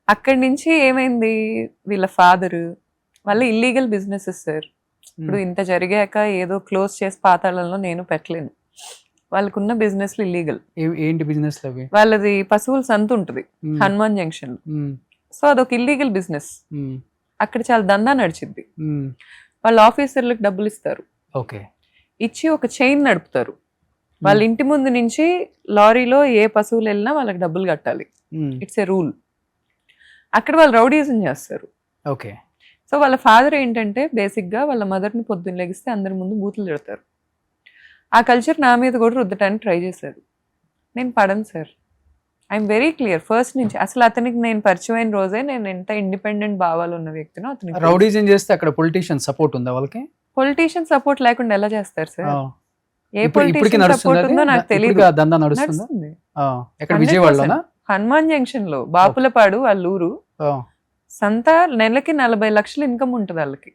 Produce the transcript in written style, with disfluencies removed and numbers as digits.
అక్కడి నుంచి ఏమైంది, వీళ్ళ ఫాదర్ వాళ్ళ ఇల్లీగల్ బిజినెసెస్ సార్. ఇప్పుడు ఇంత జరిగాక ఏదో క్లోజ్ చేసి పాతాళంలో నేను పెట్టలేను. వాళ్ళకున్న బిజినెస్లు ఇల్లీగల్. ఏంటి బిజినెస్ అవి? వాళ్ళది పశువుల సంత ఉంటుంది మ్మ్. హనుమాన్ జంక్షన్ లో. మ్మ్. సో అదొక ఇల్లీగల్ బిజినెస్. మ్మ్. అక్కడ చాలా దందా నడిచిద్ది. మ్మ్. వాళ్ళ ఆఫీసర్లకు డబ్బులు ఇస్తారు, ఓకే. ఇచ్చి ఒక చైన్ నడుపుతారు. వాళ్ళ ఇంటి ముందు నుంచి లారీలో ఏ పశువులు వెళ్ళినా వాళ్ళకి డబ్బులు కట్టాలి. మ్మ్. It's a rule. అక్కడ వాళ్ళు రౌడీజం చేస్తారు. ఓకే. సో వాళ్ళ ఫాదర్ ఏంటంటే బేసిక్గా వాళ్ళ మదర్ని పొద్దున్న లెగిస్తే అందరి ముందు బూతులు తిడతారు. ఆ కల్చర్ నా మీద కూడా రుద్దటానికి ట్రై చేశారు. నేను పడను sir. I'm very clear first నుంచి. అసలు అతనికి నేను పరిచయం అయిన రోజే నేను ఎంత ఇండిపెండెంట్ భావాలు ఉన్న వ్యక్తినో అతనికి. రౌడీజం చేస్తే అక్కడ పొలిటీషియన్ సపోర్ట్ ఉందా వాళ్ళకి? పొలిటీషియన్ సపోర్ట్ లేకుండా ఎలా చేస్తారు సార్? ఆ. ఏ ఇప్పటికి పొలిటీషియన్ నడుస్తుందా సపోర్ట్ అది? ఉందో నాకు తెలియదు. ఇప్పటికి ఆ దందా నడుస్తుందా? నడుస్తుంది. ఆ. ఎక్కడ విజయవాడలోనా? హనుమాన్ జంక్షన్ లో బాపులపాడు వాళ్ళ ఊరు. ఆ. సంత నెలకి 40 లక్షలు ఇన్కమ్ ఉంటుంది వాళ్ళకి.